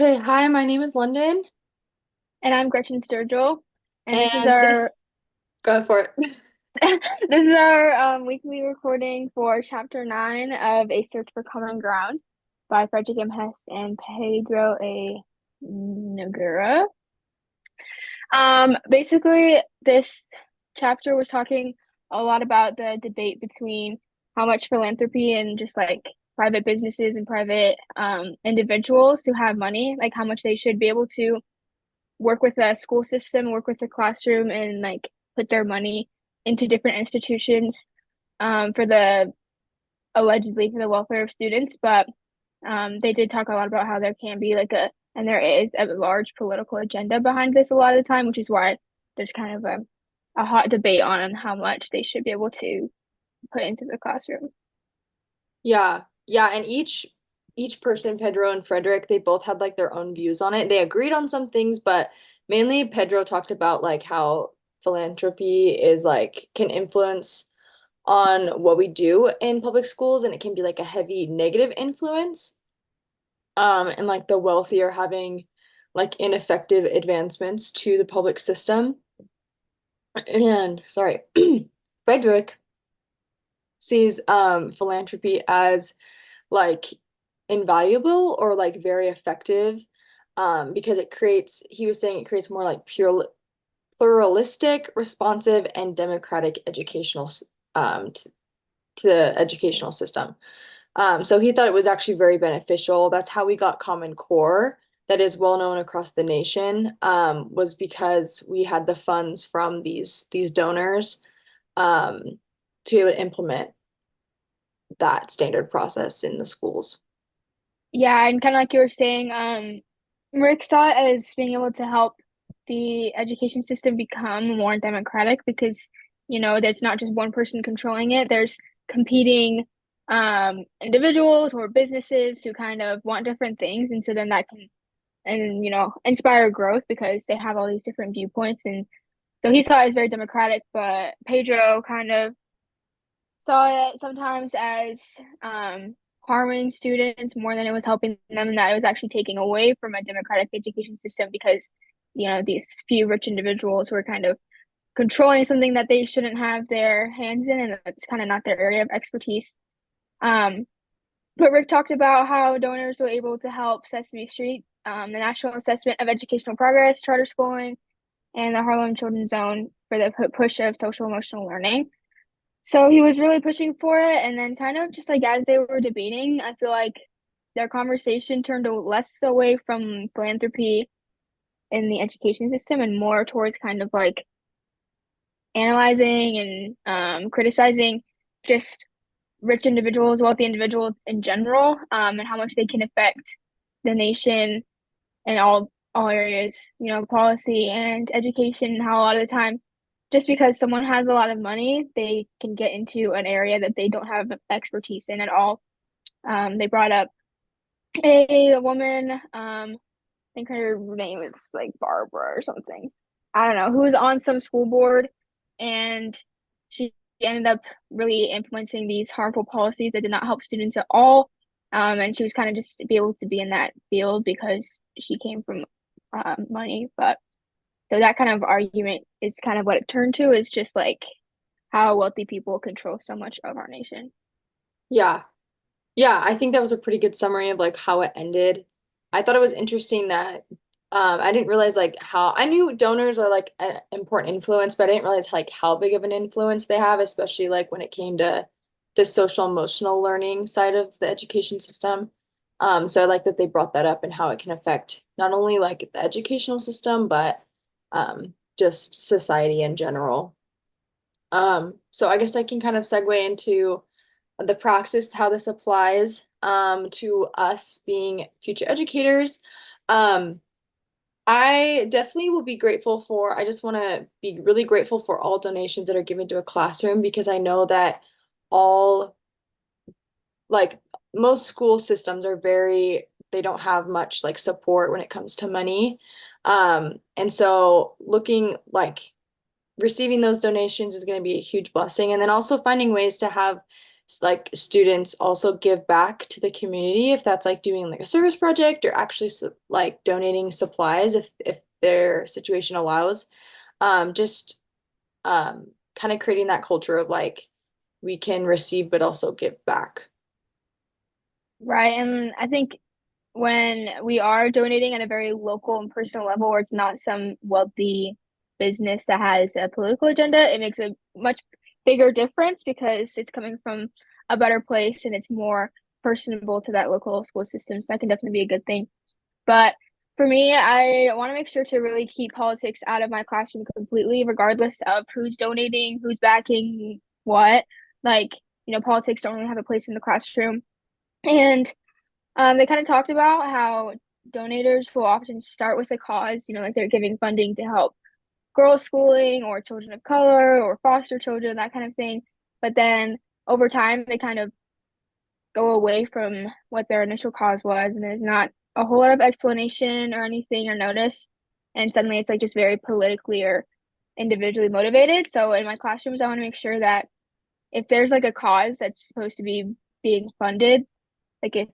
Hey, hi, my name is London, And I'm Gretchen Sturgill, and this is and this, our go for it. weekly recording for Chapter 9 of A Search for Common Ground by Frederick M. Hess and Pedro A. Noguera. Basically, this chapter was talking a lot about the debate between how much philanthropy and just like private businesses and private individuals who have money, like how much they should be able to work with the school system, work with the classroom, and like put their money into different institutions for the allegedly for the welfare of students. But they did talk a lot about how there can be like and there is a large political agenda behind this a lot of the time, which is why there's kind of a hot debate on how much they should be able to put into the classroom. Yeah, yeah, and each person, Pedro and Frederick, they both had like their own views on it. They agreed on some things, but mainly Pedro talked about like how philanthropy is like can influence on what we do in public schools, and it can be like a heavy negative influence. And like the wealthier having like ineffective advancements to the public system. And sorry, Frederick sees philanthropy as like invaluable or like very effective because it creates, he was saying it creates more like pure pluralistic, responsive, and democratic educational to the educational system. So he thought it was actually very beneficial. That's how we got Common Core, that is well known across the nation, was because we had the funds from these donors um, to be able to implement that standard process in the schools. Yeah, and kind of like you were saying, Rick saw it as being able to help the education system become more democratic because, there's not just one person controlling it. There's competing individuals or businesses who kind of want different things. And so then that can, and, inspire growth because they have all these different viewpoints. And so he saw it as very democratic, but Pedro kind of saw it sometimes as harming students more than it was helping them, and that it was actually taking away from a democratic education system because, these few rich individuals were kind of controlling something that they shouldn't have their hands in, and that's kind of not their area of expertise. Um, but Rick talked about how donors were able to help Sesame Street, the National Assessment of Educational Progress, charter schooling, and the Harlem Children's Zone for the push of social emotional learning. So he was really pushing for it, and then kind of just like as they were debating, I feel like their conversation turned less away from philanthropy in the education system and more towards kind of like analyzing and criticizing just rich individuals, wealthy individuals in general, and how much they can affect the nation in all areas, policy and education, and how a lot of the time, just because someone has a lot of money, they can get into an area that they don't have expertise in at all. They brought up a woman, I think her name is like Barbara or something. I don't know, who was on some school board and she ended up really implementing these harmful policies that did not help students at all. And she was kind of just to be able to be in that field because she came from money. But so that kind of argument is kind of what it turned to is just like how wealthy people control so much of our nation. Yeah. Yeah, I think that was a pretty good summary of like how it ended. I thought it was interesting that I didn't realize like how I knew donors are like an important influence, but I didn't realize like how big of an influence they have, especially like when it came to the social emotional learning side of the education system. So I like that they brought that up and how it can affect not only like the educational system, but just society in general. So I guess I can kind of segue into the praxis, how this applies to us being future educators. Um, I definitely will be grateful for, I just want to be really grateful for all donations that are given to a classroom because I know that all, like most school systems are very, they don't have much like support when it comes to money. And so looking like receiving those donations is going to be a huge blessing. And then also finding ways to have like students also give back to the community if that's like doing like a service project or actually like donating supplies if their situation allows. Just kind of creating that culture of like we can receive but also give back. Right. And I think when we are donating at a very local and personal level where it's not some wealthy business that has a political agenda, it makes a much bigger difference because it's coming from a better place and it's more personable to that local school system. So that can definitely be a good thing. But for me, I want to make sure to really keep politics out of my classroom completely, regardless of who's donating, who's backing what. Like, politics don't really have a place in the classroom. And they kind of talked about how donators will often start with a cause, like they're giving funding to help girls schooling or children of color or foster children, that kind of thing. But then over time, they kind of go away from what their initial cause was, and there's not a whole lot of explanation or anything or notice. And suddenly it's like just very politically or individually motivated. So in my classrooms, I want to make sure that if there's like a cause that's supposed to be being funded, like if,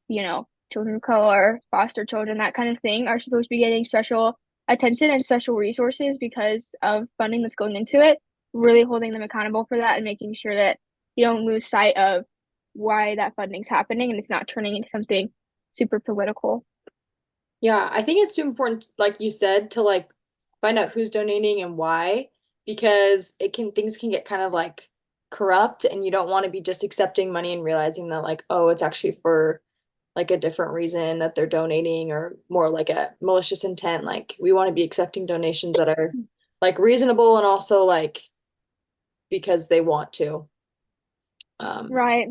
children of color, foster children, that kind of thing are supposed to be getting special attention and special resources because of funding that's going into it, really holding them accountable for that and making sure that you don't lose sight of why that funding's happening and it's not turning into something super political. Yeah, I think it's super important, like you said, to like find out who's donating and why, because it can things can get kind of like corrupt and you don't want to be just accepting money and realizing that like, oh, it's actually for like a different reason that they're donating or more like a malicious intent. Like we want to be accepting donations that are like reasonable and also like because they want to. Um, Right.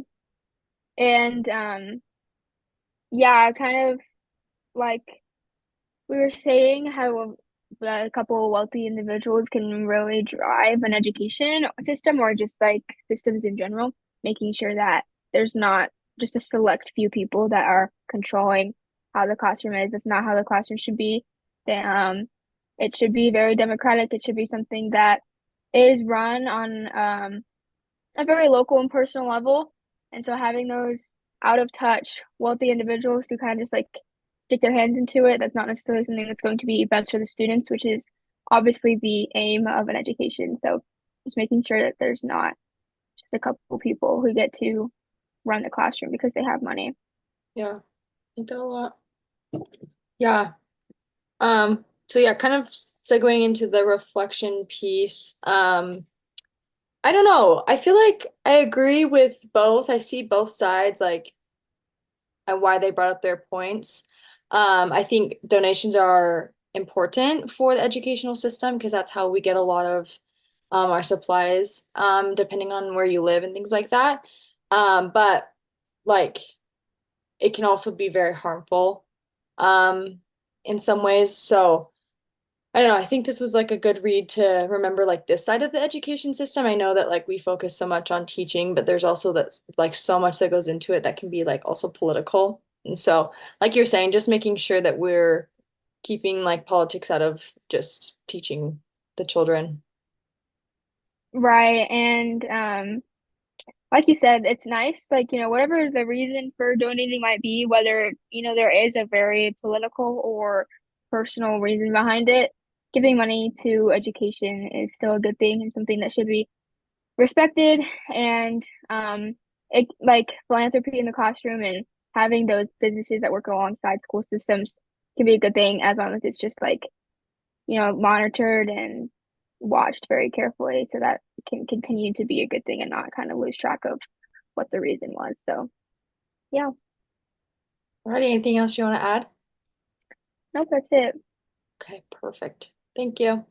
And yeah, kind of like we were saying how a couple of wealthy individuals can really drive an education system or just like systems in general, making sure that there's not just a select few people that are controlling how the classroom is. That's not how the classroom should be. Then, it should be very democratic. It should be something that is run on a very local and personal level. And so having those out of touch, wealthy individuals who kind of just like stick their hands into it, that's not necessarily something that's going to be best for the students, which is obviously the aim of an education. So just making sure that there's not just a couple people who get to run the classroom because they have money. yeah, I think that a lot. Yeah. So yeah, kind of segueing into the reflection piece. I don't know. I feel like I agree with both. I see both sides, like, and why they brought up their points. I think donations are important for the educational system because that's how we get a lot of our supplies, depending on where you live and things like that. But like it can also be very harmful in some ways. So I don't know. I think this was like a good read to remember like this side of the education system. I know that like we focus so much on teaching, but there's also that like so much that goes into it that can be like also political. And so, like you're saying, just making sure that we're keeping like politics out of just teaching the children. Right. And like you said, it's nice, like, whatever the reason for donating might be, whether, there is a very political or personal reason behind it, giving money to education is still a good thing and something that should be respected. And it like philanthropy in the classroom and having those businesses that work alongside school systems can be a good thing as long as it's just like, monitored and watched very carefully so that it can continue to be a good thing and not kind of lose track of what the reason was. So, yeah, Alrighty, anything else you want to add? nope, that's it. Okay, perfect. Thank you.